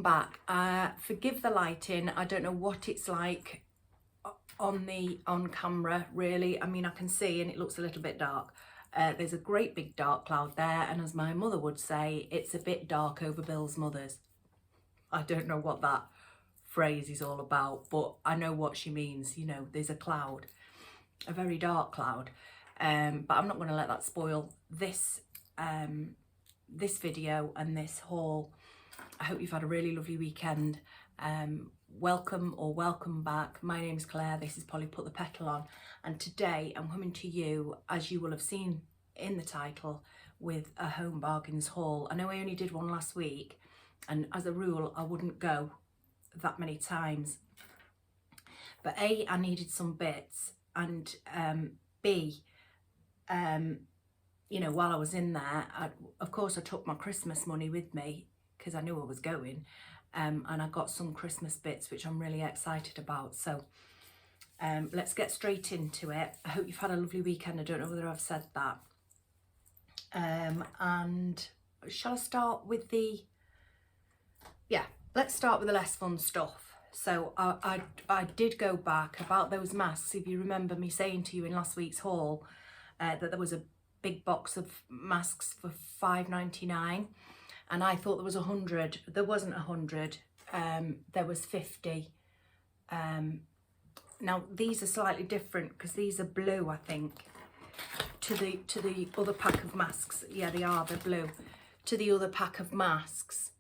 back. Forgive the lighting. I don't know what it's like on camera really. I mean, I can see and it looks a little bit dark. There's a great big dark cloud there, and as my mother would say, it's a bit dark over Bill's mother's. I don't know what that phrase is all about, but I know what she means. You know, there's a cloud, a very dark cloud, but I'm not going to let that spoil this this video and this haul. I hope you've had a really lovely weekend. Welcome back. My name's Claire, this is Polly Put the Petal On, and today I'm coming to you, as you will have seen in the title, with a home bargains haul. I know I only did one last week, and as a rule I wouldn't go that many times, but A, I needed some bits, and B, you know, while I was in there, of course I took my Christmas money with me because I knew I was going, and I got some Christmas bits which I'm really excited about. So let's get straight into it. I hope you've had a lovely weekend. I don't know whether I've said that. And shall I start with the, let's start with the less fun stuff. So I did go back about those masks. If you remember me saying to you in last week's haul that there was a big box of masks for $5.99, and I thought there was 100. There wasn't 100. There was 50. Now these are slightly different because these are blue, I think, to the other pack of masks. Yeah, they are. They're blue to the other pack of masks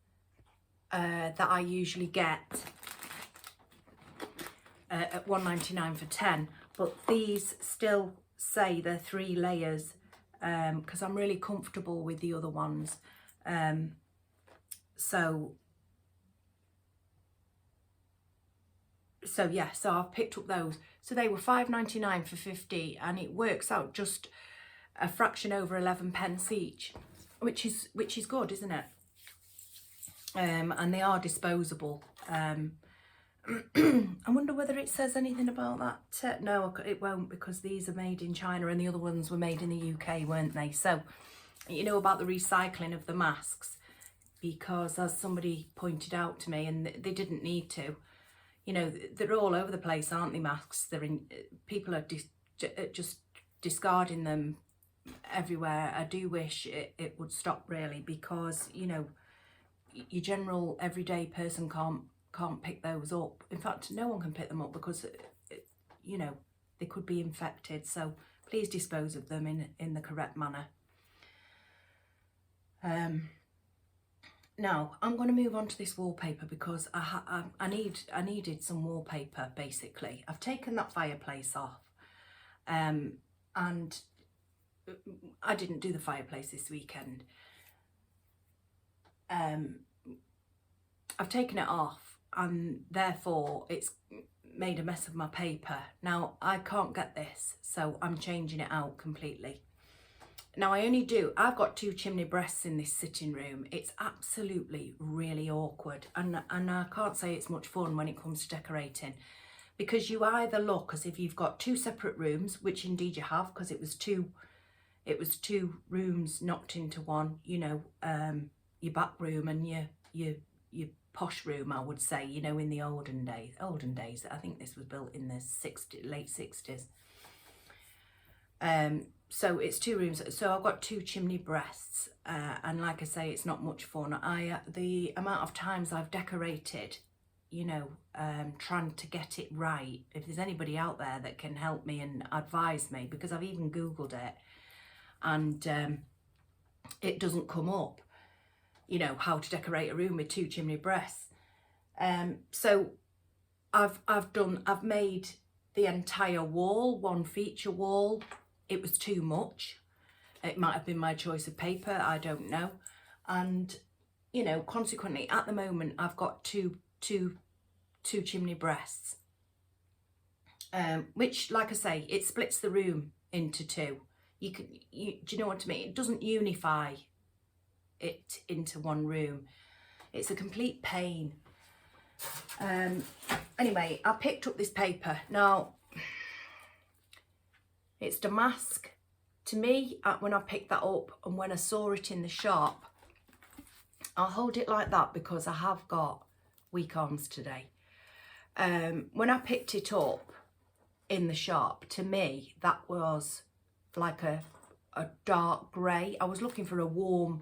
that I usually get at $1.99 for 10. But these still say they're 3 layers because I'm really comfortable with the other ones. So yeah, so I've picked up those. So they were $5.99 for 50, and it works out just a fraction over 11 pence each, which is good, isn't it? And they are disposable. I wonder whether it says anything about that. No, it won't, because these are made in China and the other ones were made in the UK, weren't they? So you know about the recycling of the masks, because as somebody pointed out to me, and they didn't need to, you know, they're all over the place, aren't they, masks? They're in, people are just discarding them everywhere. I do wish it would stop, really, because, you know, your general everyday person can't pick those up. In fact, no one can pick them up because, you know, they could be infected. So please dispose of them in the correct manner. Now I'm going to move on to this wallpaper because I needed some wallpaper. Basically, I've taken that fireplace off, and I didn't do the fireplace this weekend. I've taken it off, and therefore it's made a mess of my paper. Now I can't get this, so I'm changing it out completely. Now I've got 2 chimney breasts in this sitting room. It's absolutely really awkward, and I can't say it's much fun when it comes to decorating, because you either look as if you've got 2 separate rooms, which indeed you have, because it was two rooms knocked into one, you know, your back room and your posh room, I would say, you know, in the olden days. I think this was built in the late 60s. So it's 2 rooms. So I've got 2 chimney breasts, and like I say, it's not much fun. The amount of times I've decorated, you know, trying to get it right. If there's anybody out there that can help me and advise me, because I've even Googled it, and it doesn't come up, you know, how to decorate a room with 2 chimney breasts. So I've made the entire wall one feature wall. It was too much. It might have been my choice of paper, I don't know. And, you know, consequently, at the moment, I've got two chimney breasts, which, like I say, it splits the room into 2. Do you know what I mean? It doesn't unify it into one room. It's a complete pain. Anyway, I picked up this paper. Now, it's damask. To me, when I picked that up and when I saw it in the shop, I'll hold it like that because I have got weak arms today. When I picked it up in the shop, to me that was like a dark grey. I was looking for a warm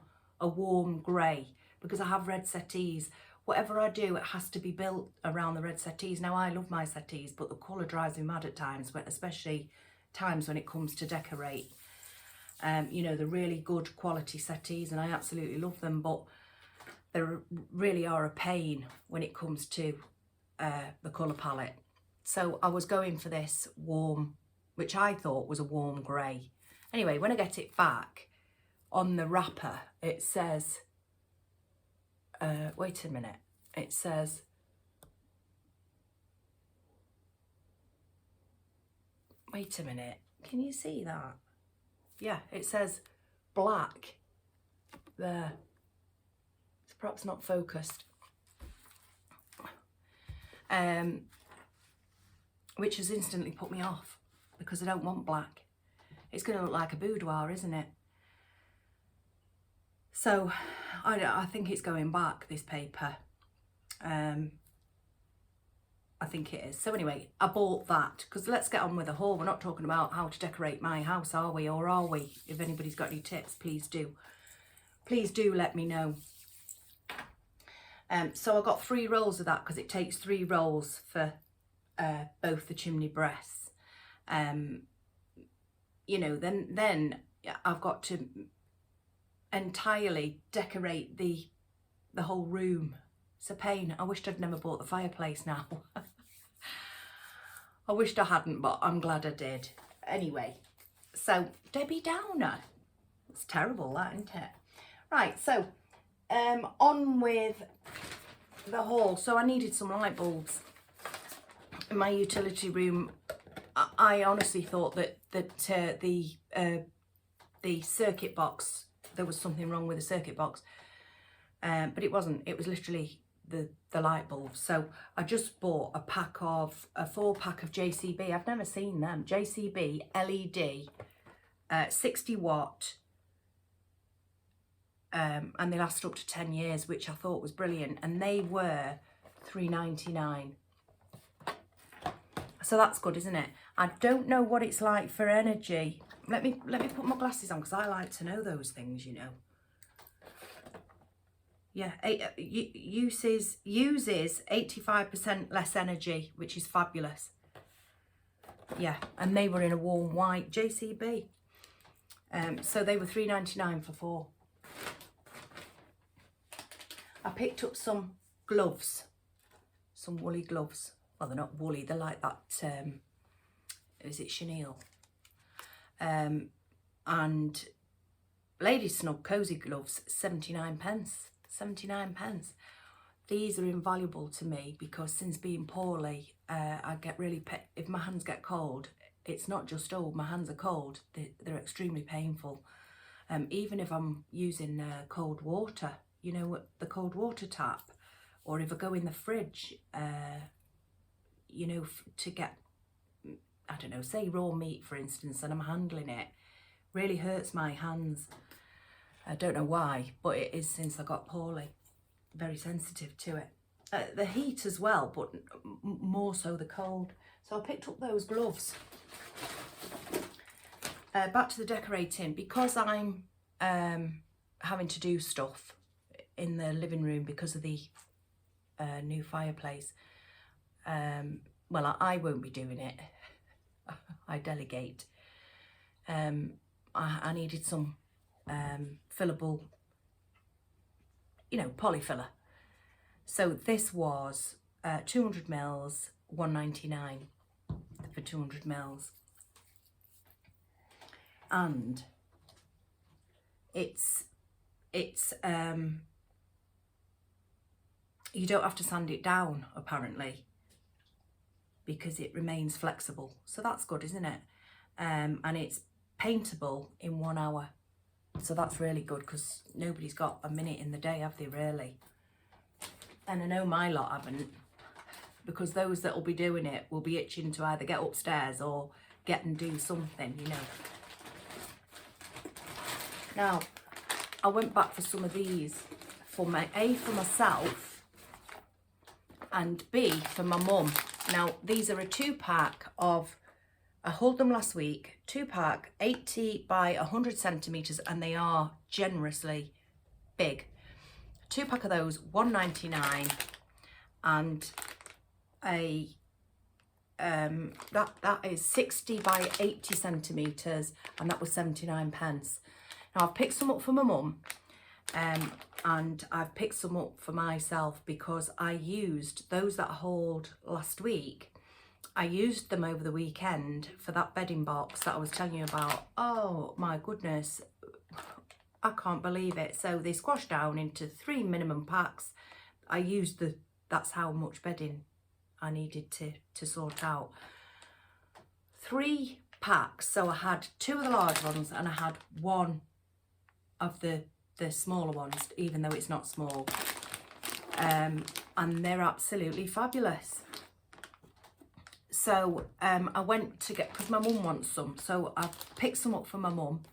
grey, because I have red settees. Whatever I do, it has to be built around the red settees. Now, I love my settees, but the colour drives me mad at times, especially times when it comes to decorate. You know, they're really good quality settees and I absolutely love them, but they really are a pain when it comes to the colour palette. So I was going for this warm, which I thought was a warm grey. Anyway, when I get it back, on the wrapper, it says, wait a minute, it says, wait a minute, can you see that? Yeah, it says black there. It's perhaps not focused. Which has instantly put me off, because I don't want black. It's going to look like a boudoir, isn't it? So I think it's going back, this paper. I think it is. So anyway, I bought that, because let's get on with the haul. We're not talking about how to decorate my house, are we? Or are we? If anybody's got any tips, please do. Please do let me know. So I got 3 rolls of that, because it takes 3 rolls for both the chimney breasts. You know, then I've got to entirely decorate the whole room. It's a pain. I wished I'd never bought the fireplace now. I wished I hadn't, but I'm glad I did. Anyway, so Debbie Downer. It's terrible, that, isn't it? Right, so on with the haul. So I needed some light bulbs in my utility room. I honestly thought that the circuit box, there was something wrong with the circuit box, but it wasn't. It was literally the light bulbs. So I just bought a 4-pack of JCB. I've never seen them. JCB LED 60 watt, and they last up to 10 years, which I thought was brilliant, and they were £3.99. So that's good, isn't it? I don't know what it's like for energy. Let me put my glasses on, because I like to know those things, you know. Yeah, uses 85% less energy, which is fabulous. Yeah, and they were in a warm white JCB. So they were £3.99 for 4. I picked up some gloves, some woolly gloves. Well, they're not woolly, they're like that, is it chenille? And Ladies Snug Cozy Gloves, 79p. 79p. These are invaluable to me, because since being poorly, I get really, if my hands get cold, it's not just, oh, my hands are cold, they're extremely painful. Even if I'm using cold water, you know, the cold water tap, or if I go in the fridge, you know, to get, I don't know, say raw meat, for instance, and I'm handling it, really hurts my hands. I don't know why, but it is since I got poorly. Very sensitive to it. The heat as well, but more so the cold. So I picked up those gloves. Back to the decorating. Because I'm having to do stuff in the living room because of the new fireplace. Well, I won't be doing it. I delegate. I needed some fillable, you know, polyfiller. So this was 200 mils, £1.99 for 200 mils, and it's you don't have to sand it down, apparently, because it remains flexible. So that's good, isn't it? And it's paintable in 1 hour. So that's really good, because nobody's got a minute in the day, have they, really? And I know my lot haven't, because those that will be doing it will be itching to either get upstairs or get and do something, you know. Now, I went back for some of these for myself, and B, for my mum. Now, these are a 2-pack of, I hauled them last week, 2-pack, 80 by 100 centimetres, and they are generously big. 2-pack of those, £1.99, and a that is 60 by 80 centimetres, and that was 79p. Now, I've picked some up for my mum, and I've picked some up for myself because I used those that I hauled last week. I used them over the weekend for that bedding box that I was telling you about. Oh my goodness, I can't believe it. So they squashed down into 3 minimum packs. I used that's how much bedding I needed to sort out. 3 packs, so I had 2 of the large ones and I had 1 of the smaller ones, even though it's not small. And they're absolutely fabulous. So I went to get, because my mum wants some, so I picked some up for my mum.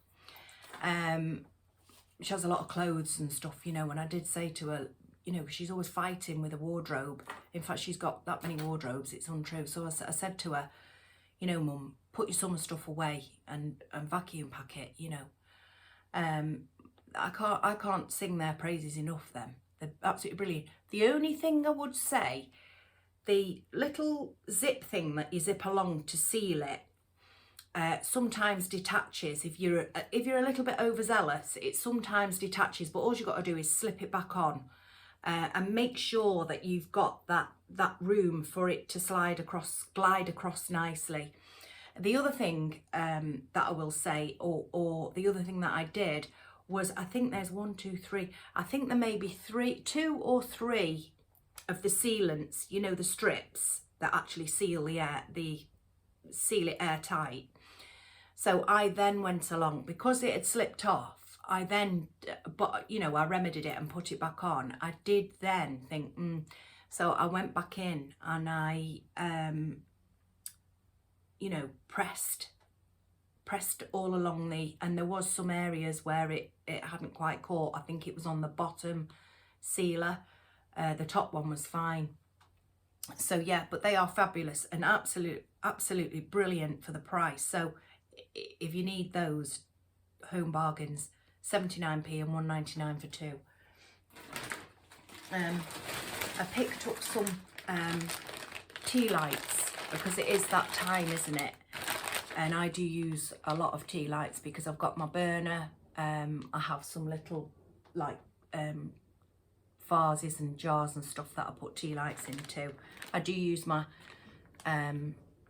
She has a lot of clothes and stuff, you know, and I did say to her, you know, she's always fighting with a wardrobe. In fact, she's got that many wardrobes, it's untrue. So I said to her, you know, Mum, put your summer stuff away and vacuum pack it, you know. I can't sing their praises enough, them. They're absolutely brilliant. The only thing I would say, the little zip thing that you zip along to seal it, sometimes detaches. If you're a little bit overzealous, it sometimes detaches, but all you've got to do is slip it back on. And make sure that you've got that room for it to glide across nicely. The other thing that I will say, or the other thing that I did, was I think there's 1, 2, 3. I think there may be 2 or 3 of the sealants, you know, the strips that actually seal seal it airtight. So I then went along, because it had slipped off, I then, but you know, I remedied it and put it back on. I did then think, so I went back in and I, you know, pressed all along and there was some areas where it hadn't quite caught. I think it was on the bottom sealer. The top one was fine. So yeah, but they are fabulous and absolutely brilliant for the price. So if you need those, home bargains, 79p and 1.99 for 2. I picked up some tea lights because it is that time, isn't it? And I do use a lot of tea lights because I've got my burner. I have some little like vases and jars and stuff that I put tea lights into. I do use my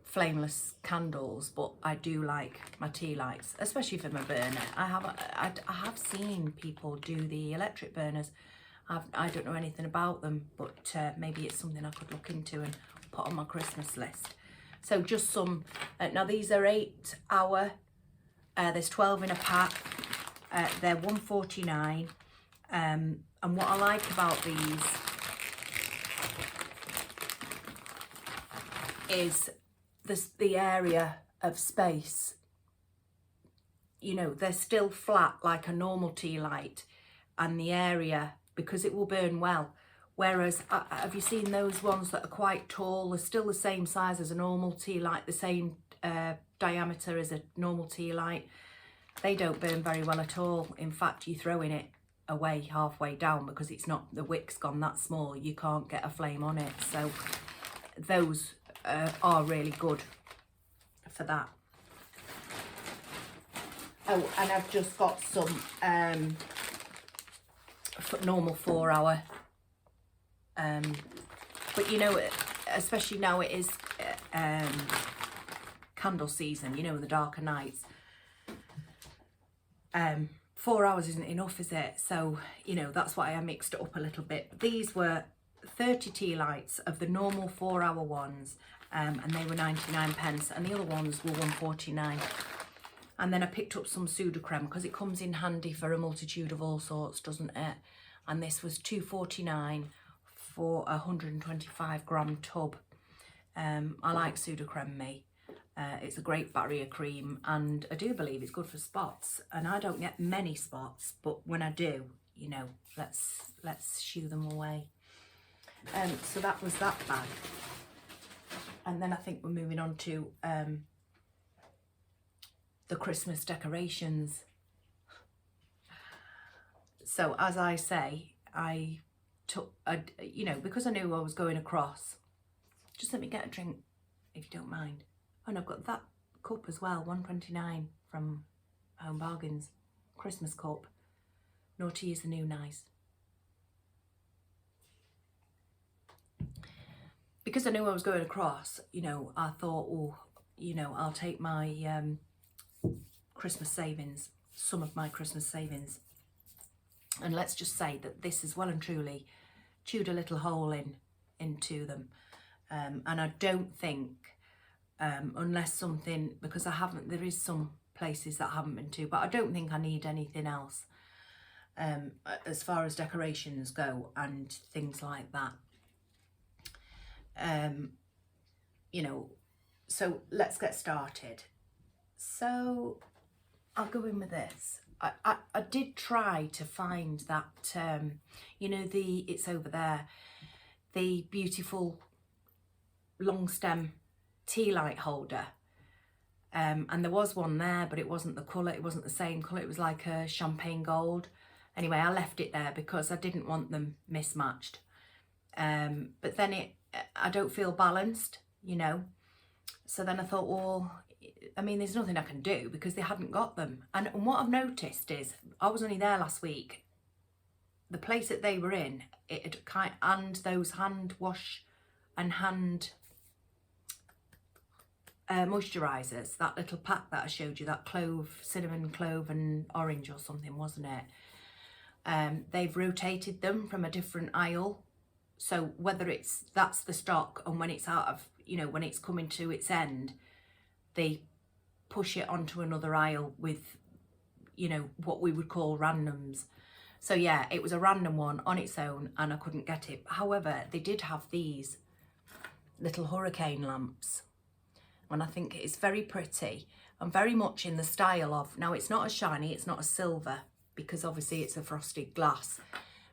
flameless candles, but I do like my tea lights, especially for my burner. I have seen people do the electric burners. I don't know anything about them, but maybe it's something I could look into and put on my Christmas list. So just some, now these are 8 hour, there's 12 in a pack, they're £1.49, and what I like about these is the area of space. You know, they're still flat like a normal tea light, and the area, because it will burn well. Whereas, have you seen those ones that are quite tall? They're still the same size as a normal tea light, the same diameter as a normal tea light. They don't burn very well at all. In fact, you're throwing it away halfway down because it's not, the wick's gone that small. You can't get a flame on it. So those are really good for that. Oh, and I've just got some normal 4 hour. But you know, especially now it is candle season, you know, in the darker nights. 4 hours isn't enough, is it? So, you know, that's why I mixed it up a little bit. These were 30 tea lights of the normal 4 hour ones, and they were 99p, and the other ones were 1.49. And then I picked up some Sudocrem because it comes in handy for a multitude of all sorts, doesn't it? And this was 2.49 for a 125 gram tub. I like Sudocrem, me. It's a great barrier cream, and I do believe it's good for spots. And I don't get many spots, but when I do, you know, let's shoo them away. So that was that bag. And then I think we're moving on to the Christmas decorations. So as I say, I took, you know, because I knew I was going across, just let me get a drink if you don't mind. Oh, and I've got that cup as well, $1.29 from Home Bargains, Christmas cup. Naughty is the new nice. Because I knew I was going across, you know, I thought, oh, you know, I'll take my Christmas savings, some of my Christmas savings. And let's just say that this is well and truly chewed a little hole into them. And I don't think, unless something, because I haven't, there is some places that I haven't been to, but I don't think I need anything else as far as decorations go and things like that. You know, so let's get started. So I'll go in with this. I did try to find that, you know, it's over there, the beautiful long stem tea light holder. And there was one there, but it wasn't the colour, it wasn't the same colour, it was like a champagne gold. Anyway, I left it there because I didn't want them mismatched. But then I don't feel balanced, you know. So then I thought, well, I mean, there's nothing I can do because they hadn't got them. And what I've noticed is, I was only there last week, the place that they were in, and those hand wash and hand moisturisers, that little pack that I showed you, that clove, cinnamon, clove and orange or something, wasn't it? They've rotated them from a different aisle. So whether that's the stock, and when it's out of, you know, when it's coming to its end, they push it onto another aisle with, you know, what we would call randoms. So yeah, it was a random one on its own and I couldn't get it. However, they did have these little hurricane lamps, and I think it's very pretty and very much in the style of, now it's not as shiny, it's not a silver because obviously it's a frosted glass,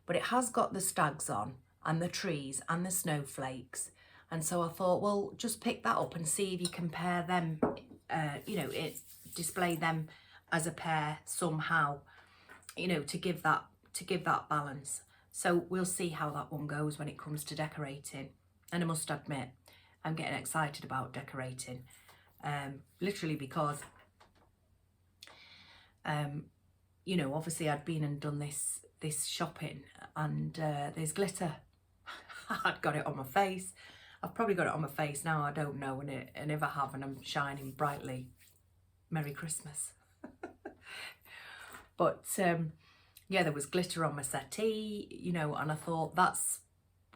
but it has got the stags on and the trees and the snowflakes. And so I thought, well, just pick that up and see if you compare them, you know, display them as a pair somehow, you know, to give that balance. So we'll see how that one goes when it comes to decorating. And I must admit, I'm getting excited about decorating, literally because, you know, obviously I'd been and done this shopping, and there's glitter. I'd got it on my face. I've probably got it on my face now, I don't know, and if I have and I'm shining brightly, Merry Christmas. But yeah, there was glitter on my settee, you know, and I thought that's,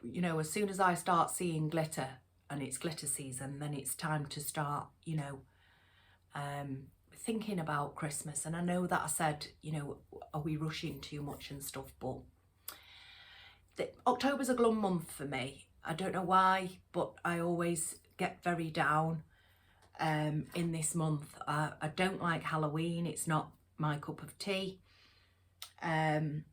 you know, as soon as I start seeing glitter and it's glitter season, then it's time to start, you know, thinking about Christmas. And I know that I said, you know, are we rushing too much and stuff, but October's a glum month for me. I don't know why, but I always get very down in this month. I don't like Halloween. It's not my cup of tea. You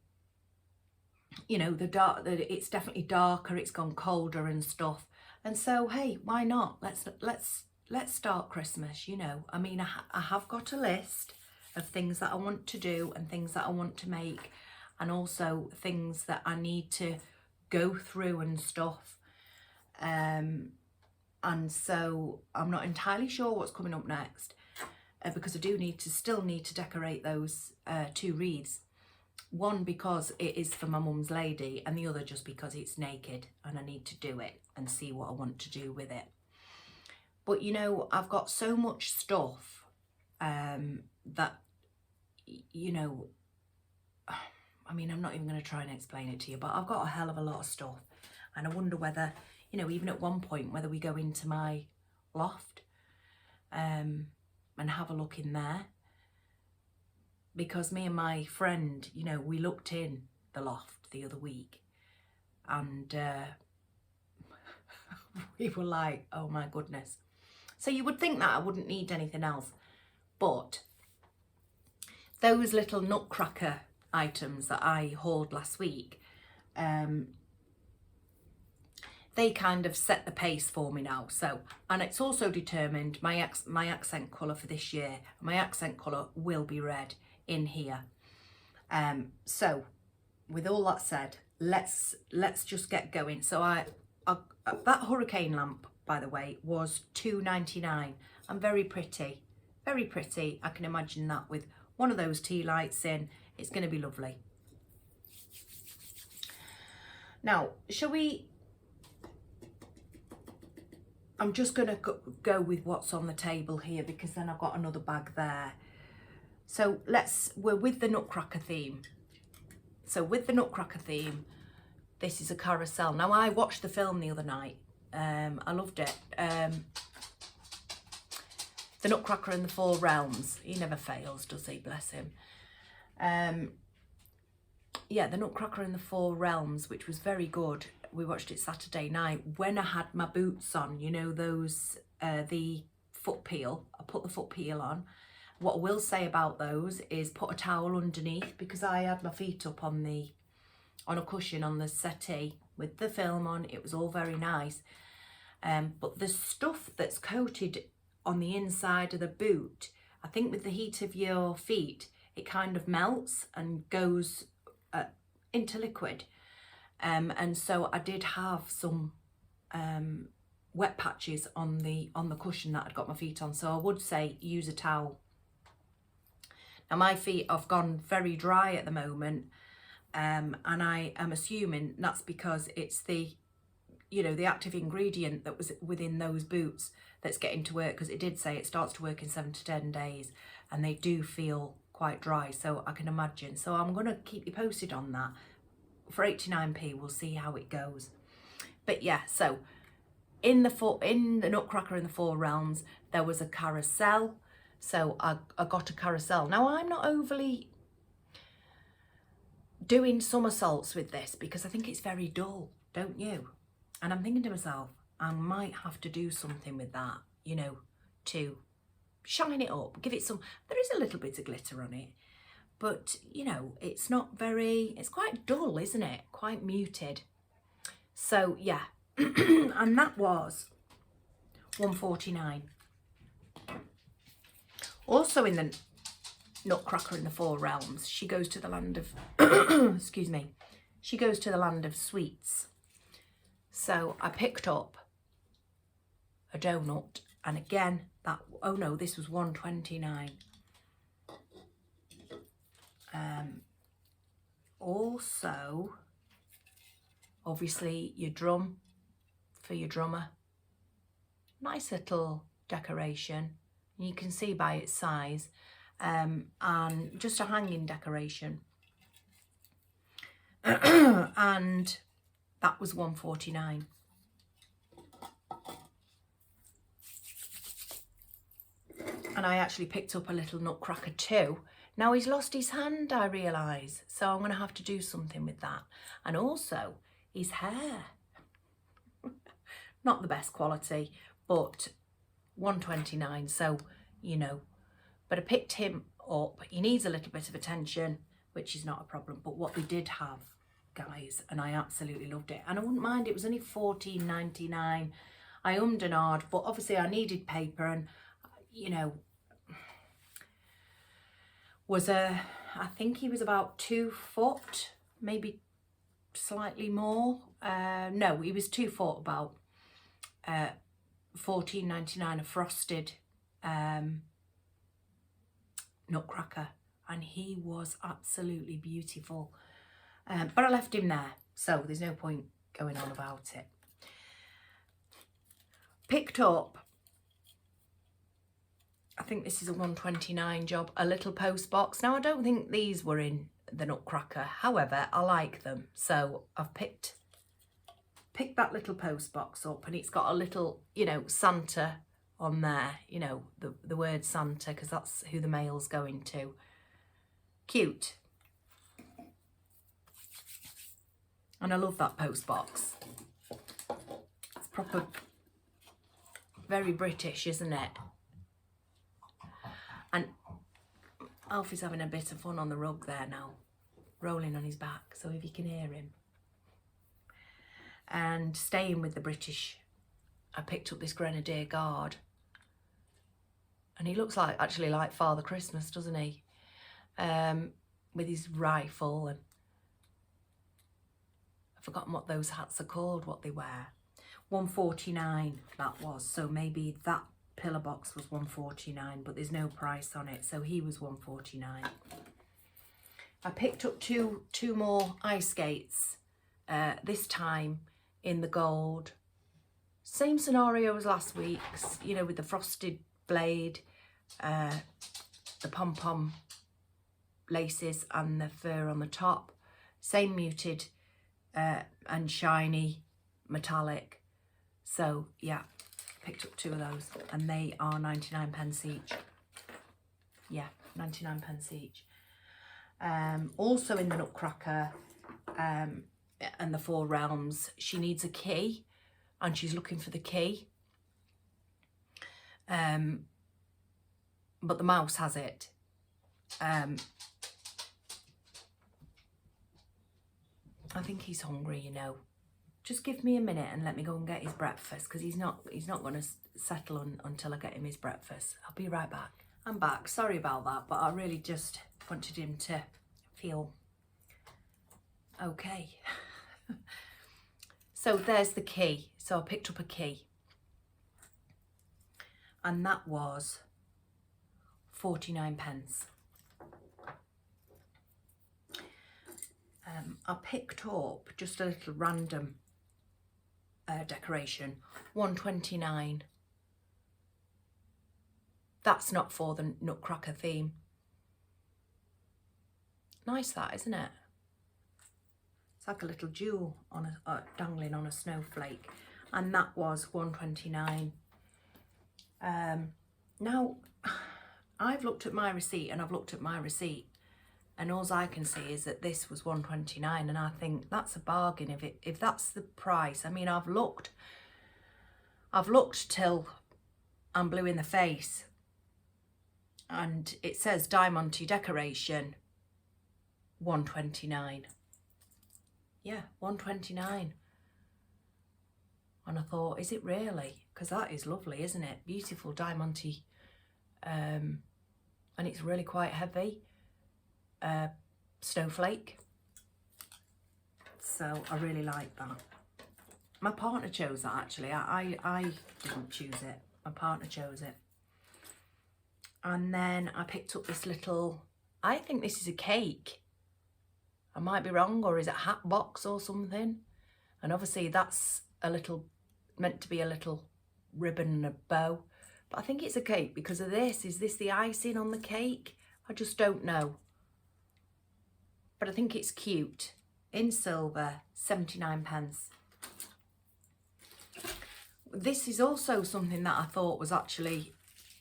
know, it's definitely darker. It's gone colder and stuff. And so, hey, why not? Let's start Christmas. You know, I mean, I have got a list of things that I want to do and things that I want to make, and also things that I need to go through and stuff. And so I'm not entirely sure what's coming up next, because I do still need to decorate those 2 wreaths. One because it is for my mum's lady, and the other just because it's naked and I need to do it and see what I want to do with it. But you know, I've got so much stuff that, you know, I mean, I'm not even going to try and explain it to you, but I've got a hell of a lot of stuff. And I wonder whether, you know, even at one point, whether we go into my loft and have a look in there. Because me and my friend, you know, we looked in the loft the other week, and we were like, oh my goodness. So you would think that I wouldn't need anything else, but those little nutcracker items that I hauled last week, they kind of set the pace for me now. So, and it's also determined my accent colour for this year. My accent colour will be red in here. So with all that said, let's just get going. So I that hurricane lamp, by the way, was £2.99 and very pretty, very pretty. I can imagine that with one of those tea lights in. It's going to be lovely. Now, shall we? I'm just going to go with what's on the table here, because then I've got another bag there. So we're with the Nutcracker theme. So with the Nutcracker theme, this is a carousel. Now, I watched the film the other night. I loved it. The Nutcracker in the Four Realms. He never fails, does he? Bless him. Yeah, the Nutcracker in the Four Realms, which was very good. We watched it Saturday night when I had my boots on, you know, those, the foot peel. I put the foot peel on. What I will say about those is put a towel underneath, because I had my feet up on a cushion on the settee with the film on. It was all very nice. But the stuff that's coated on the inside of the boot, I think with the heat of your feet, it kind of melts and goes into liquid. And so I did have some wet patches on the cushion that I'd got my feet on. So I would say use a towel. Now my feet have gone very dry at the moment, and I am assuming that's because it's the, you know, the active ingredient that was within those boots that's getting to work, because it did say it starts to work in 7 to 10 days, and they do feel quite dry, so I can imagine. So I'm going to keep you posted on that. For 89p, we'll see how it goes. But yeah, so in the Nutcracker in the Four Realms, there was a carousel. So I got a carousel. Now, I'm not overly doing somersaults with this, because I think it's very dull, don't you? And I'm thinking to myself, I might have to do something with that, you know, to shine it up, give it some, there is a little bit of glitter on it, but you know, it's not very, it's quite dull, isn't it? Quite muted. So yeah, and that was £1.49. Also in the Nutcracker in the Four Realms, she goes to the land of, excuse me, she goes to the land of sweets. So I picked up a donut, and again, that, oh no, this was £1.29. Also, obviously, your drum for your drummer. Nice little decoration. You can see by its size, and just a hanging decoration. And that was £1.49. And I actually picked up a little Nutcracker too. Now he's lost his hand, I realise, so I'm going to have to do something with that. And also his hair. Not the best quality, but £1.29, so, you know. But I picked him up. He needs a little bit of attention, which is not a problem. But what they did have, guys, and I absolutely loved it. And I wouldn't mind, it was only £14.99. I ummed and ahed, but obviously I needed paper, and, you know, was I think he was about 2 foot, maybe slightly more. No, he was 2 foot, about £14.99, a frosted Nutcracker, and he was absolutely beautiful. But I left him there, so there's no point going on about it. Picked up, I think this is a £1.29 job, a little post box. Now, I don't think these were in the Nutcracker, however, I like them, so I've picked that little post box up, and it's got a little, you know, Santa on there, you know, the word Santa, because that's who the mail's going to. Cute. And I love that post box. It's proper, very British, isn't it? And Alfie's having a bit of fun on the rug there now, rolling on his back, so if you can hear him. And staying with the British, I picked up this Grenadier Guard. And he looks like, actually like Father Christmas, doesn't he? With his rifle, and I've forgotten what those hats are called, what they wear. 149 that was, so maybe that pillar box was 149, but there's no price on it, so he was 149. I picked up two more ice skates, this time in the gold. Same scenario as last week's, you know, with the frosted blade, the pom-pom laces and the fur on the top. Same muted and shiny metallic. So yeah, picked up 2 of those, and they are 99p each. Yeah, 99p each. Also in the Nutcracker and the 4 Realms, she needs a key, and she's looking for the key. But the mouse has it. I think he's hungry, you know. Just give me a minute and let me go and get his breakfast, because he's not going to settle until I get him his breakfast. I'll be right back. I'm back. Sorry about that, but I really just wanted him to feel okay. So there's the key. So I picked up a key, and that was 49p. I picked up just a little random decoration, 129. That's not for the Nutcracker theme. Nice that, isn't it? It's like a little jewel on dangling on a snowflake, and that was 129. Now, I've looked at my receipt, and I've looked at my receipt, and all I can see is that this was 129, and I think that's a bargain if that's the price. I mean, I've looked till I'm blue in the face, and it says Diamante decoration 129. Yeah, 129. And I thought, is it really? Because that is lovely, isn't it? Beautiful Diamante, and it's really quite heavy. Snowflake. So I really like that. My partner chose that, actually. I didn't choose it. My partner chose it. And then I picked up this little, I think this is a cake. I might be wrong, or is it a hat box or something? And obviously that's a little, meant to be a little ribbon and a bow. But I think it's a cake because of this. Is this the icing on the cake? I just don't know. But I think it's cute. In silver, 79p. This is also something that I thought was actually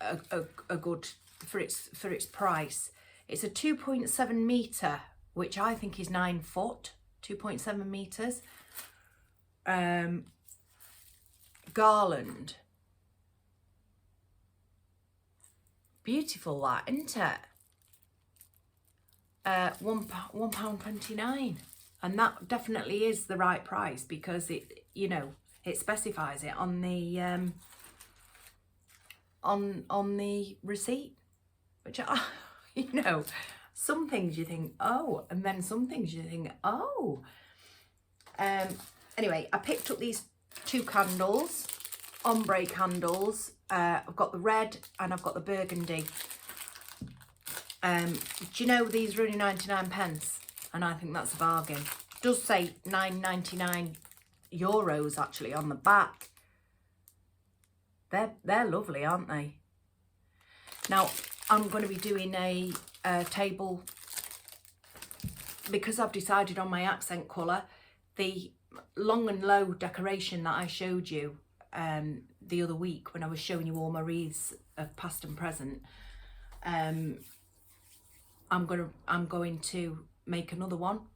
a good, for its price. It's a 2.7 metre, which I think is 9 foot, 2.7 metres. Garland. Beautiful that, isn't it? £1.29, and that definitely is the right price, because it, you know, it specifies it on the on the receipt, which I, you know, some things you think, oh, and then some things you think, oh. Anyway, I picked up these 2 candles, ombre candles. I've got the red and I've got the burgundy. Do you know these are only 99p, and I think that's a bargain. It does say €9.99 actually on the back. They're lovely, aren't they? Now I'm going to be doing a table, because I've decided on my accent colour. The long and low decoration that I showed you the other week when I was showing you all my wreaths of past and present, I'm going to make another one,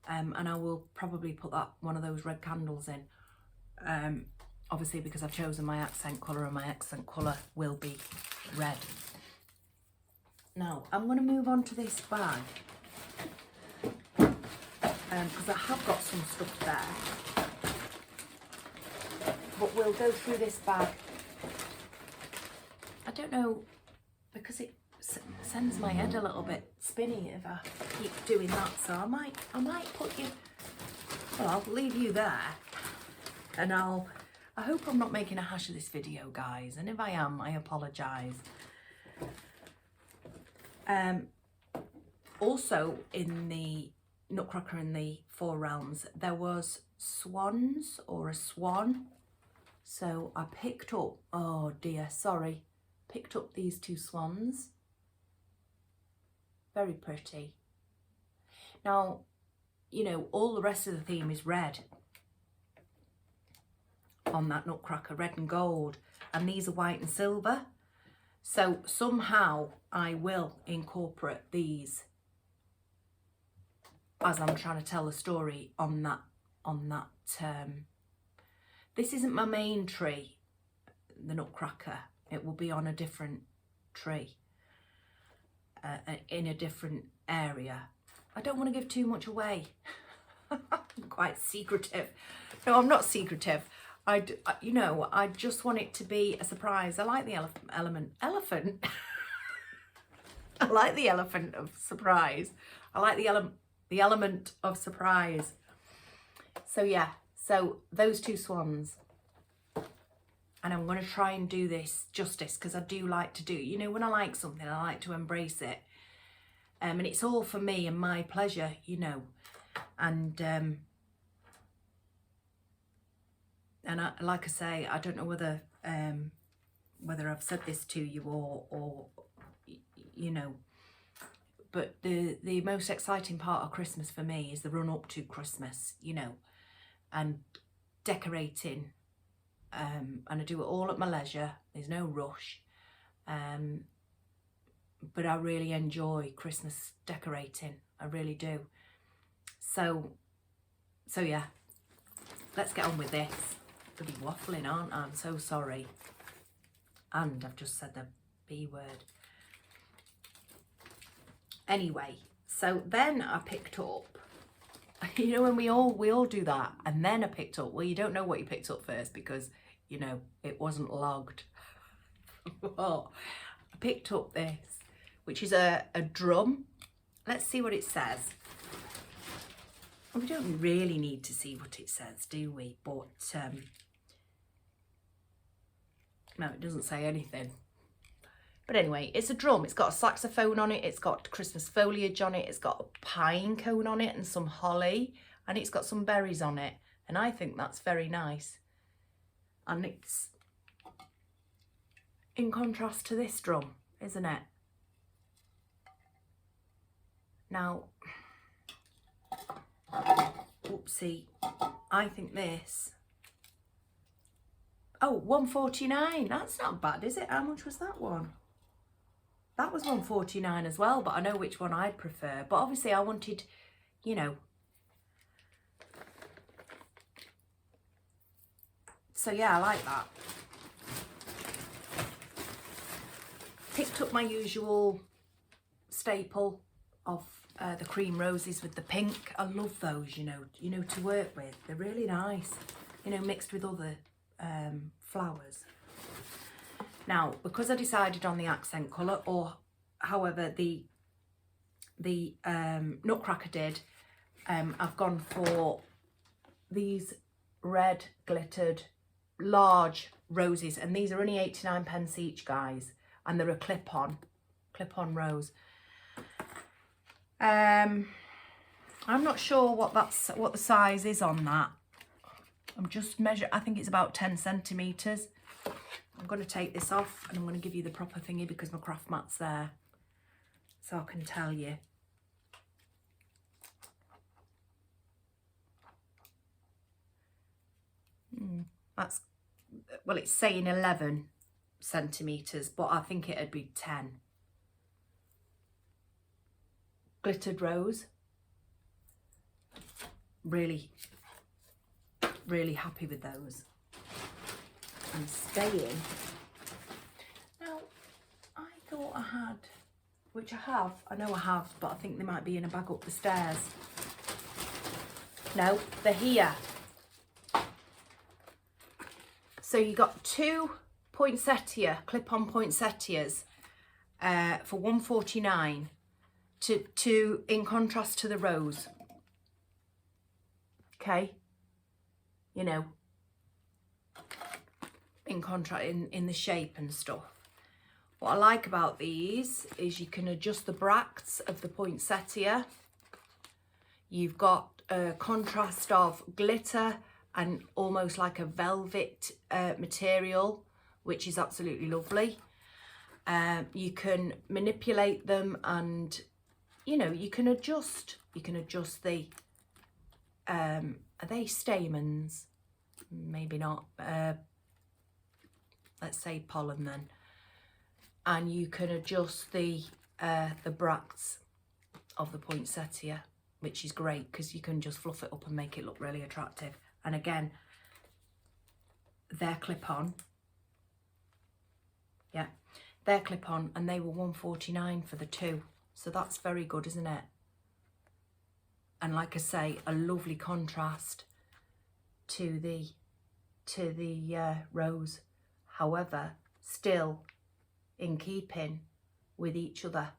and I will probably put one of those red candles in, obviously because I've chosen my accent colour, and my accent colour will be red. Now I'm going to move on to this bag, because I have got some stuff there. but we'll go through this bag. I don't know, because it sends my head a little bit spinny if I keep doing that, so I might put you, well, I'll leave you there, and I hope I'm not making a hash of this video, guys, and if I am, I apologise. Also, in the Nutcracker in the Four Realms, there was swans, or a swan, so I picked up, oh dear, sorry, picked up these two swans. Very pretty. Now, you know, all the rest of the theme is red on that Nutcracker, red and gold, and these are white and silver. So somehow I will incorporate these as I'm trying to tell a story on that. This isn't my main tree, the Nutcracker. It will be on a different tree, in a different area. I don't want to give too much away. I'm quite secretive. No, I'm not secretive. You know, I just want it to be a surprise. I like the elephant. I like the elephant of surprise. I like the element of surprise. So yeah, so those two swans. And I'm going to try and do this justice, because I do like to do, you know, when I like something, I like to embrace it. And it's all for me and my pleasure, you know. And like I say, I don't know whether I've said this to you or you know, but the most exciting part of Christmas for me is the run up to Christmas, you know, and decorating. And I do it all at my leisure. There's no rush. But I really enjoy Christmas decorating. I really do. So yeah, let's get on with this. I'll be waffling, aren't I? I'm so sorry. And I've just said the B word. Anyway, so then I picked up, you know, when we all do that, and then I picked up, well, you don't know what you picked up first because, you know, it wasn't logged. Well, I picked up this, which is a drum. Let's see what it says. We don't really need to see what it says, do we? But no, it doesn't say anything. But anyway, it's a drum. It's got a saxophone on it. It's got Christmas foliage on it. It's got a pine cone on it and some holly. And it's got some berries on it. And I think that's very nice. And it's in contrast to this drum, isn't it? Now, oopsie, I think this, oh, $1.49, that's not bad, is it? How much was that one? That was $1.49 as well, but I know which one I'd prefer. But obviously I wanted, you know, so yeah, I like that. Picked up my usual staple of the cream roses with the pink. I love those, you know, to work with. They're really nice, you know, mixed with other flowers. Now, because I decided on the accent colour, or however the Nutcracker did, I've gone for these red glittered large roses, and these are only 89p each, guys, and they're a clip-on rose. I'm not sure what the size is on that. I'm just measuring, I think it's about 10 centimetres. I'm going to take this off and I'm going to give you the proper thingy because my craft mat's there, so I can tell you. That's, well, it's saying 11 centimetres, but I think it'd be 10. Glittered rose. Really happy with those. I'm staying. Now, I thought I had, which I have, I know I have, but I think they might be in a bag up the stairs. No, they're here. So you got 2 poinsettia, clip-on poinsettias for £1.49 to in contrast to the rose. Okay, you know, in contrast in the shape and stuff. What I like about these is you can adjust the bracts of the poinsettia. You've got a contrast of glitter and almost like a velvet material, which is absolutely lovely. You can manipulate them, and you know, you can adjust the are they stamens? Maybe not. Let's say pollen then. And you can adjust the bracts of the poinsettia, which is great because you can just fluff it up and make it look really attractive. And again, they're clip-on. Yeah, they're clip-on, and they were £1.49 for the 2. So that's very good, isn't it? And like I say, a lovely contrast to the rose. However, still in keeping with each other.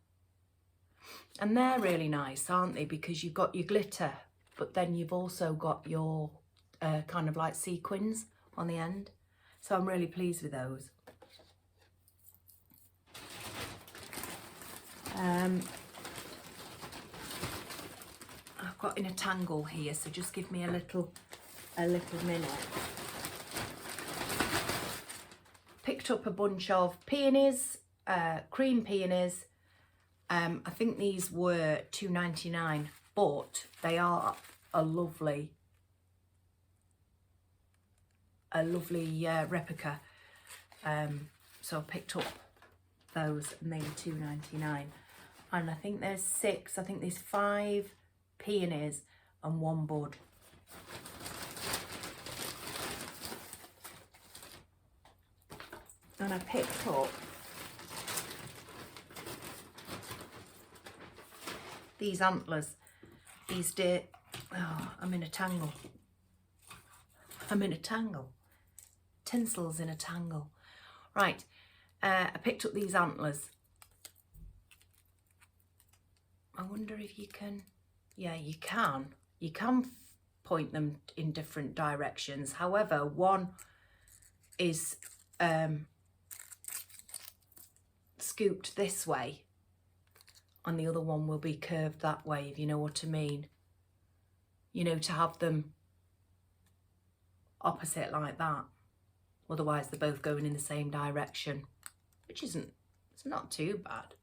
And they're really nice, aren't they? Because you've got your glitter, but then you've also got your kind of like sequins on the end. So I'm really pleased with those. I've got in a tangle here, so just give me a little minute. Picked up a bunch of peonies, cream peonies. I think these were £2.99, but they are a lovely replica. So I picked up those, and they were £2.99. And I think there's 6. I think there's 5 peonies and 1 bud. And I picked up these antlers, these deer. Oh, I'm in a tangle. Tinsel's in a tangle. Right, I picked up these antlers. I wonder if you can, yeah, you can point them in different directions. However, one is scooped this way and the other one will be curved that way, if you know what I mean. You know, to have them opposite like that. Otherwise they're both going in the same direction, which it's not too bad,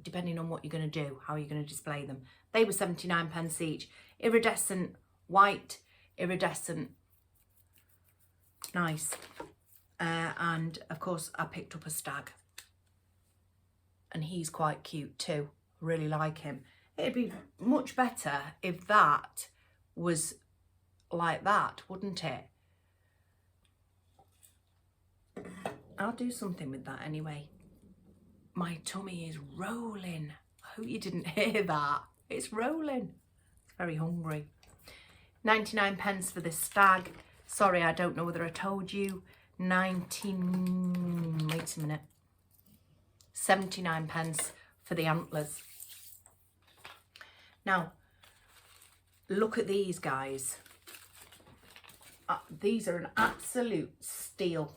depending on what you're going to do, how you're going to display them. They were 79p each. Iridescent white, iridescent, nice. And of course I picked up a stag, and he's quite cute too. Really like him. It'd be much better if that was like that, wouldn't it? I'll do something with that anyway. My tummy is rolling. I hope you didn't hear that. It's rolling. It's very hungry. 99p for this stag. Sorry, I don't know whether I told you. Wait a minute. 79p for the antlers. Now, look at these guys. These are an absolute steal.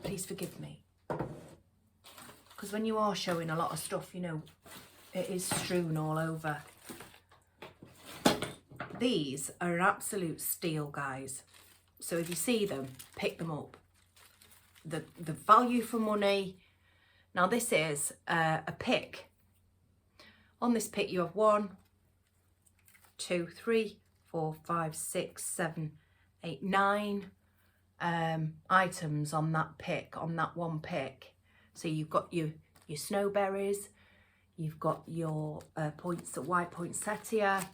Please forgive me. Because when you are showing a lot of stuff, you know, it is strewn all over. These are an absolute steal, guys. So if you see them, pick them up. The value for money. Now this is a pick. On this pick you have 1, 2, 3, 4, 5, 6, 7, 8, 9 items on that pick, on that one pick. So you've got your snowberries, you've got your white poinsettia,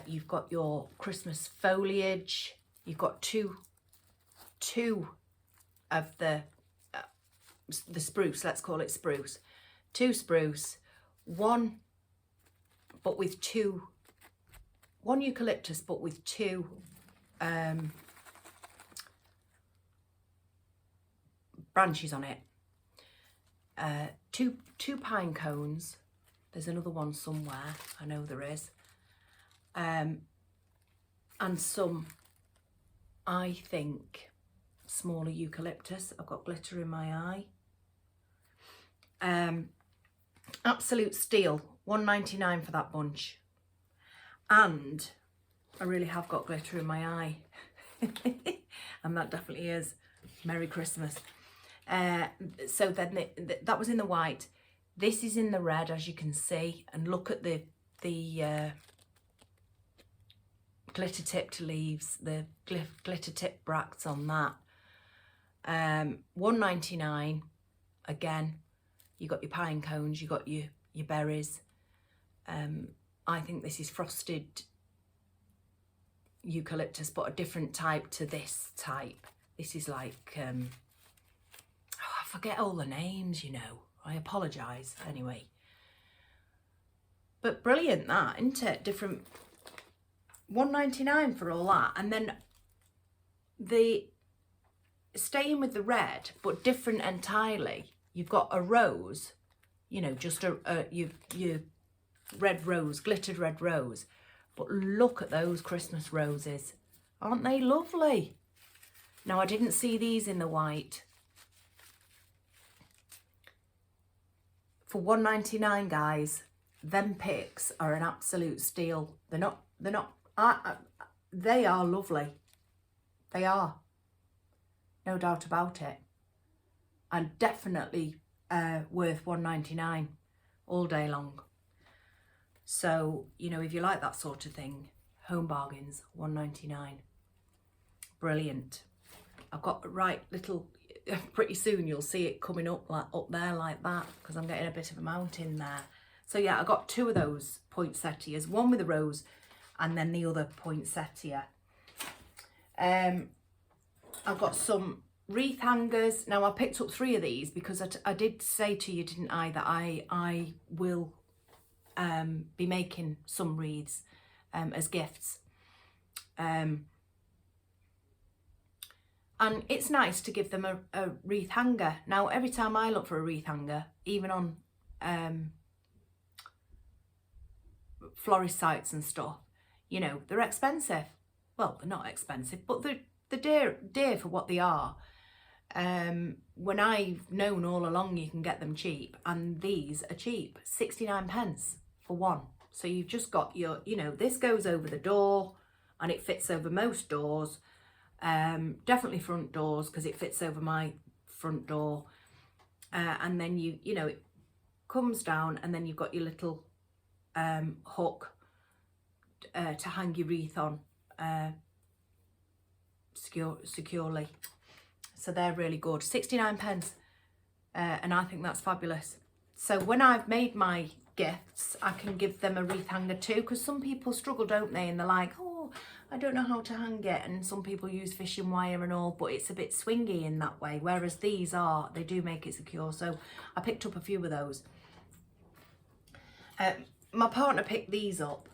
you've got your Christmas foliage, you've got two of the spruce, let's call it spruce, 2 spruce, 1 but with 2 one eucalyptus but with two branches on it. Two pine cones. There's another one somewhere, I know there is. And some, I think, smaller eucalyptus. I've got glitter in my eye. Absolute steal, £1.99 for that bunch. And I really have got glitter in my eye. And that definitely is. Merry Christmas. So then that was in the white. This is in the red, as you can see. And look at the glitter tipped leaves, the glitter tipped bracts on that. £1.99. Again, you got your pine cones, you got your berries. I think this is frosted eucalyptus, but a different type to this type. This is like, I forget all the names, you know. I apologise anyway. But brilliant that, isn't it? Different, £1.99 for all that. And then the staying with the red, but different entirely. You've got a rose, you know, just your red rose, glittered red rose. But look at those Christmas roses. Aren't they lovely? Now, I didn't see these in the white. For £1.99, guys, them picks are an absolute steal. They are lovely. They are. No doubt about it. And definitely worth £1.99 all day long. So, you know, if you like that sort of thing, Home Bargains, £1.99. Brilliant. I've got right little, pretty soon you'll see it coming up like up there like that, because I'm getting a bit of a mountain there. So yeah, I got two of those poinsettias, one with a rose and then the other poinsettia. I've got some wreath hangers. Now, I picked up 3 of these because I did say to you, didn't I, that I will be making some wreaths as gifts. And it's nice to give them a wreath hanger. Now, every time I look for a wreath hanger, even on florist sites and stuff, you know, they're expensive. Well, they're not expensive, but they're dear for what they are. When I've known all along you can get them cheap, and these are cheap, 69p for one. So you've just got your, you know, this goes over the door and it fits over most doors. Definitely front doors, because it fits over my front door. And then you know, it comes down, and then you've got your little hook to hang your wreath on securely. So they're really good. 69p, and I think that's fabulous. So when I've made my gifts, I can give them a wreath hanger too, because some people struggle, don't they? And they're like, oh, I don't know how to hang it. And some people use fishing wire and all, but it's a bit swingy in that way. Whereas these they do make it secure. So I picked up a few of those. My partner picked these up.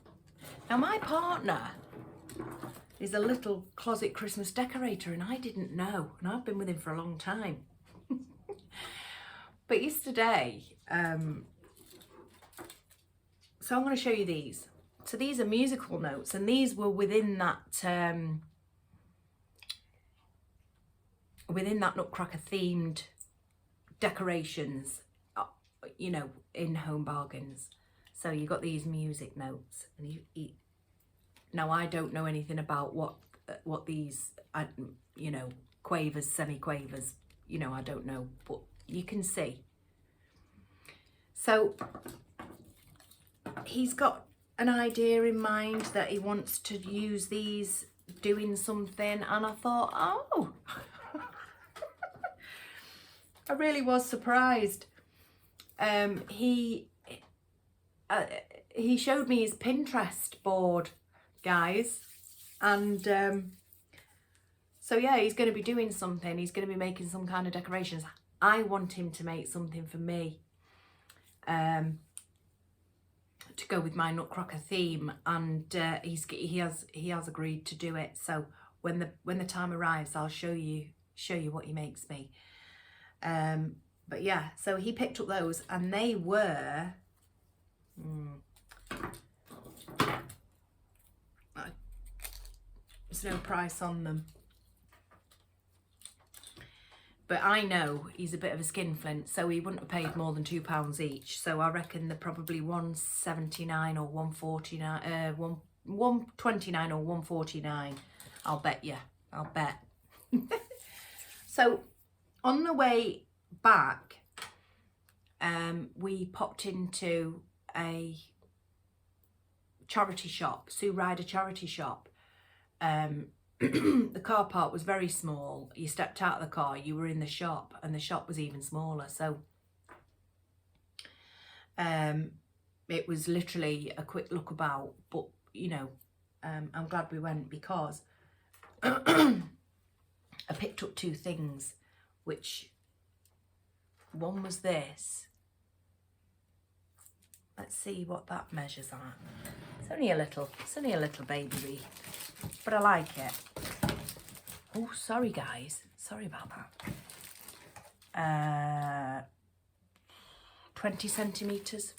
Now, my partner is a little closet Christmas decorator, and I didn't know, and I've been with him for a long time. But yesterday, so I'm going to show you these. So these are musical notes, and these were within that Nutcracker themed decorations, you know, in Home Bargains. So you got these music notes, and now I don't know anything about what these, you know, quavers, semi-quavers, you know, I don't know, but you can see. So he's got an idea in mind that he wants to use these doing something, and I thought, oh, I really was surprised. He showed me his Pinterest board, guys, and so yeah, he's going to be doing something. He's going to be making some kind of decorations. I want him to make something for me to go with my Nutcracker theme, and he has agreed to do it. So when the time arrives, I'll show you what he makes me. But yeah, so he picked up those, and they were there's no price on them. But I know he's a bit of a skinflint, so he wouldn't have paid more than £2 each. So I reckon they're probably £1.79 or £1.49, £1.29 or £1.49. I'll bet you. I'll bet. So on the way back, we popped into a charity shop, Sue Ryder charity shop. The car park was very small. You stepped out of the car, you were in the shop, and the shop was even smaller. So it was literally a quick look about, but you know, I'm glad we went, because I picked up two things, which one was this. Let's see what that measures at. It's only a little baby wreath, but I like it. Oh, sorry guys, sorry about that. 20 centimetres,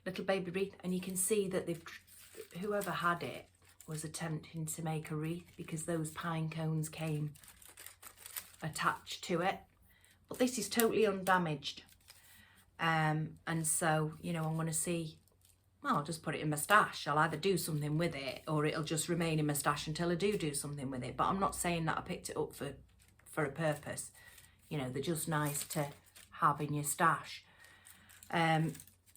little baby wreath, and you can see that whoever had it was attempting to make a wreath, because those pine cones came attached to it. But this is totally undamaged, and so, you know, I'm going to see. Well, I'll just put it in my stash. I'll either do something with it, or it'll just remain in my stash until I do something with it. But I'm not saying that I picked it up for a purpose. You know, they're just nice to have in your stash.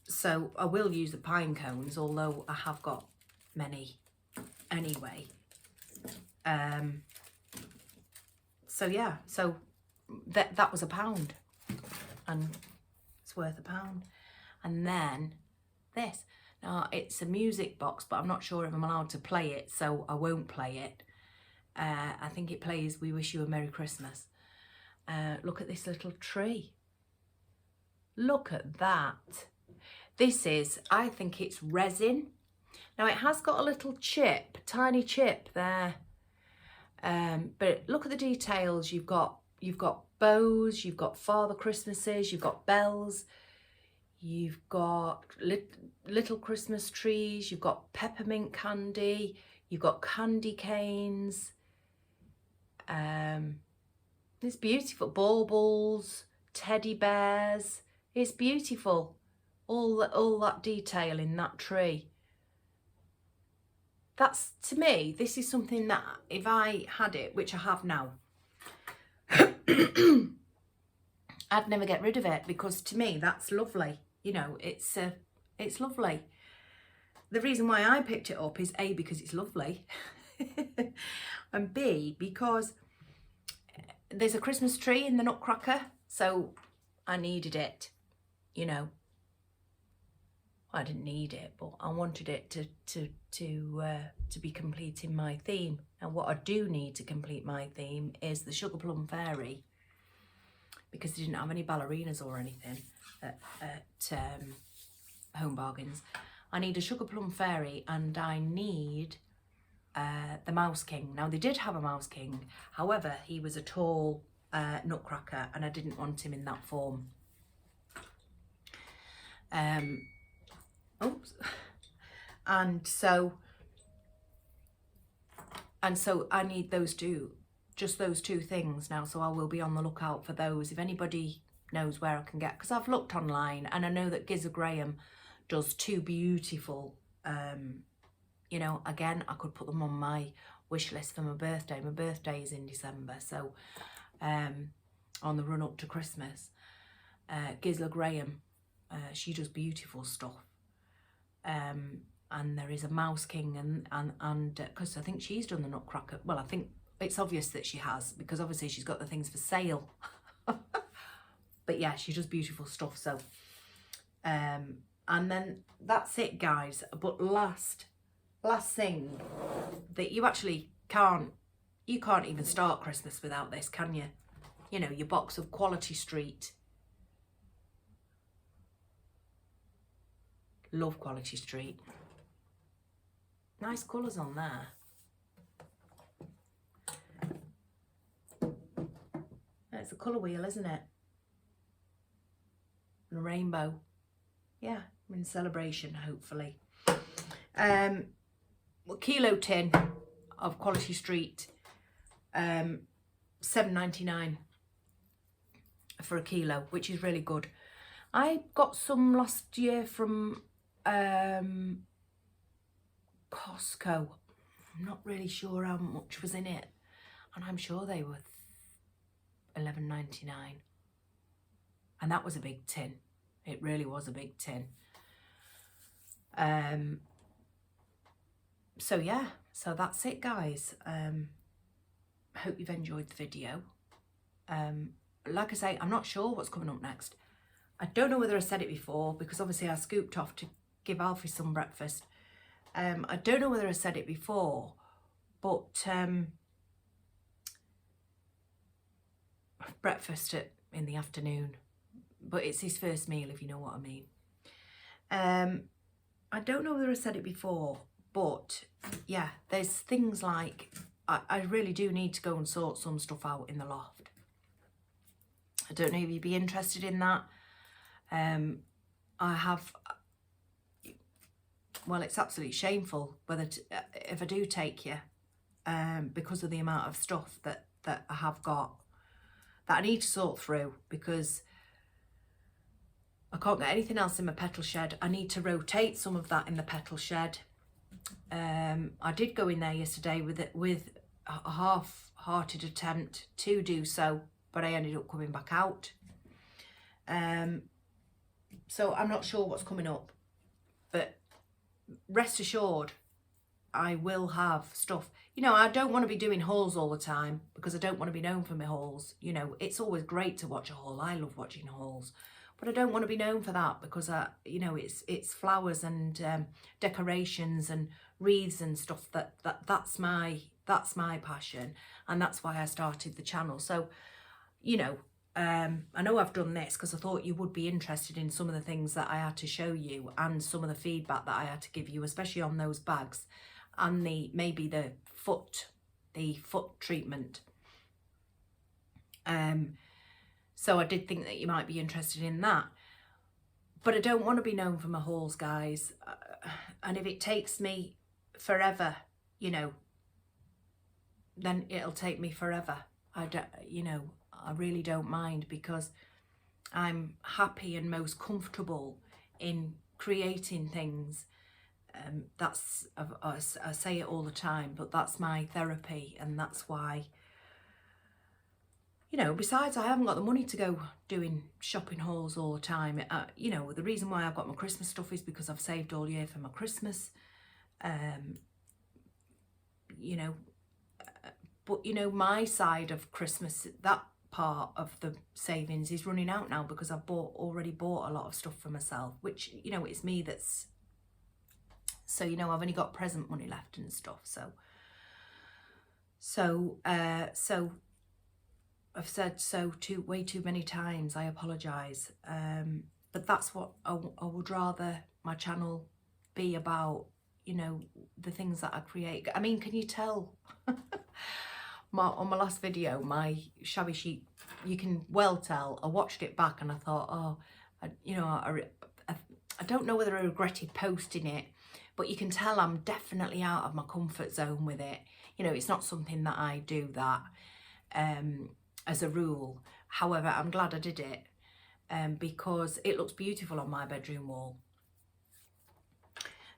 So I will use the pine cones, although I have got many anyway. So yeah, so that was £1, and it's worth £1. And then this. Now, it's a music box, but I'm not sure if I'm allowed to play it, so I won't play it. I think it plays We Wish You a Merry Christmas. Look at this little tree. Look at that. This is, I think it's resin. Now, it has got a little chip, tiny chip there. But look at the details. You've got bows, you've got Father Christmases, you've got bells. You've got little Christmas trees, you've got peppermint candy, you've got candy canes. It's beautiful. Baubles, teddy bears. It's beautiful. All that detail in that tree. That's, to me, this is something that if I had it, which I have now, I'd never get rid of it, because to me that's lovely. You know, it's lovely. The reason why I picked it up is A, because it's lovely, and B, because there's a Christmas tree in the Nutcracker, so I needed it. You know, I didn't need it, but I wanted it to be completing my theme. And what I do need to complete my theme is the Sugar Plum Fairy, because they didn't have any ballerinas or anything at Home Bargains. I need a Sugar Plum Fairy, and I need the Mouse King. Now, they did have a Mouse King, however, he was a tall Nutcracker, and I didn't want him in that form. Oops. And so I need those two, just those two things now, so I will be on the lookout for those. If anybody knows where I can get, because I've looked online, and I know that Gizzard Graham does two beautiful, you know, again, I could put them on my wish list for my birthday. My birthday is in December, so on the run up to Christmas, Gizzard Graham, she does beautiful stuff. And there is a Mouse King, and because I think she's done the Nutcracker. Well, I think it's obvious that she has, because obviously she's got the things for sale. But yeah, she does beautiful stuff. So and then that's it, guys. But last thing, that you actually can't even start Christmas without this, can you? You know, your box of Quality Street Love Quality Street. Nice colours on there. It's a colour wheel, isn't it? And a rainbow. Yeah, we're in celebration, hopefully. Well, kilo tin of Quality Street, $7.99 for a kilo, which is really good. I got some last year from Costco. I'm not really sure how much was in it, and I'm sure they were $11.99, and that was a big tin. It really was a big tin. So yeah, so that's it, guys. Hope you've enjoyed the video. Like I say, I'm not sure what's coming up next. I don't know whether I said it before, because obviously I scooped off to give Alfie some breakfast. I don't know whether I said it before, but breakfast in the afternoon, but it's his first meal, if you know what I mean. I don't know whether I said it before, but yeah, there's things like I really do need to go and sort some stuff out in the loft. I don't know if you'd be interested in that. I have, well, it's absolutely shameful whether if I do take you, because of the amount of stuff that I have got that I need to sort through, because I can't get anything else in my petal shed. I need to rotate some of that in the petal shed. I did go in there yesterday with a half-hearted attempt to do so, but I ended up coming back out. So I'm not sure what's coming up, but rest assured, I will have stuff. You know, I don't want to be doing hauls all the time, because I don't want to be known for my hauls. You know, it's always great to watch a haul. I love watching hauls, but I don't want to be known for that, because you know, it's flowers and decorations and wreaths and stuff. That's my passion, and that's why I started the channel. So, you know, I know I've done this because I thought you would be interested in some of the things that I had to show you, and some of the feedback that I had to give you, especially on those bags and maybe the foot treatment. So I did think that you might be interested in that, but I don't want to be known for my hauls, guys. And if it takes me forever, you know, then it'll take me forever. You know, I really don't mind, because I'm happy and most comfortable in creating things. That's, I say it all the time, but that's my therapy, and that's why, you know, besides I haven't got the money to go doing shopping hauls all the time. You know, the reason why I've got my Christmas stuff is because I've saved all year for my Christmas. You know, but you know, my side of Christmas, that part of the savings is running out now, because I've already bought a lot of stuff for myself, which, you know, it's me that's, so, you know, I've only got present money left and stuff. So I've said so way too many times. I apologise. But that's what I would rather my channel be about, you know, the things that I create. I mean, can you tell on my last video, my shabby chic, you can well tell, I watched it back and I thought, oh, you know, I don't know whether I regretted posting it, but you can tell I'm definitely out of my comfort zone with it. You know, it's not something that I do that as a rule. However, I'm glad I did it because it looks beautiful on my bedroom wall.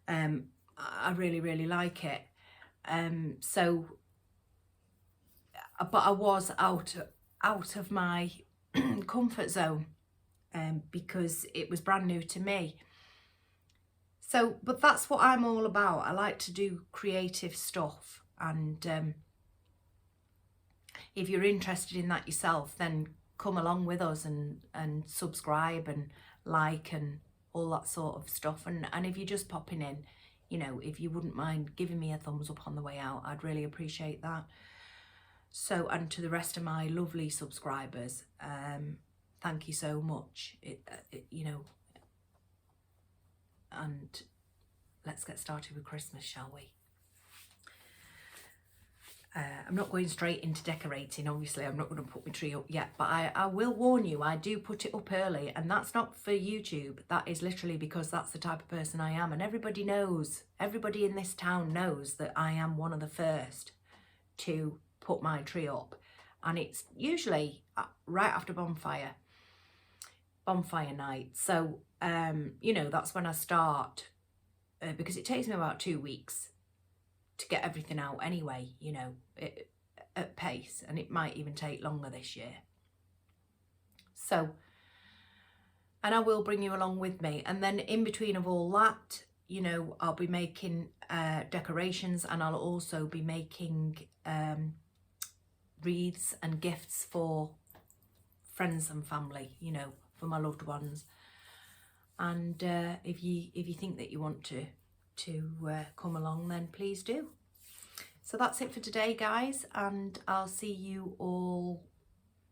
I really, really like it. But I was out of my comfort zone because it was brand new to me. So, but that's what I'm all about. I like to do creative stuff, and if you're interested in that yourself, then come along with us and subscribe and like and all that sort of stuff. And if you're just popping in, you know, if you wouldn't mind giving me a thumbs up on the way out, I'd really appreciate that. So, and to the rest of my lovely subscribers, thank you so much. You know, and let's get started with Christmas, shall we? I'm not going straight into decorating, obviously. I'm not going to put my tree up yet, but I will warn you, I do put it up early, and that's not for YouTube. That is literally because that's the type of person I am, and everybody knows, everybody in this town knows that I am one of the first to put my tree up, and it's usually right after bonfire night. So, you know, that's when I start, because it takes me about 2 weeks to get everything out anyway, you know, at pace, and it might even take longer this year. So, and I will bring you along with me, and then in between of all that, you know, I'll be making decorations, and I'll also be making wreaths and gifts for friends and family, you know, for my loved ones. And if you think that you want to come along, then please do. So that's it for today, guys, and I'll see you all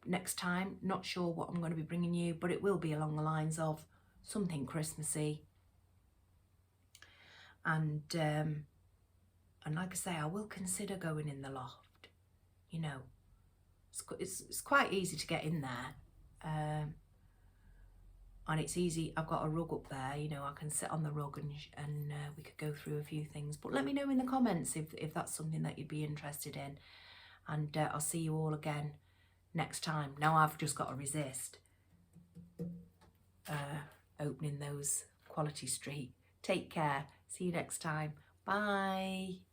next time. Not sure what I'm going to be bringing you, but it will be along the lines of something Christmassy, and like I say, I will consider going in the loft. You know, it's quite easy to get in there, and it's easy. I've got a rug up there, you know, I can sit on the rug and we could go through a few things. But let me know in the comments if that's something that you'd be interested in. And I'll see you all again next time. Now I've just got to resist opening those Quality Street. Take care. See you next time. Bye.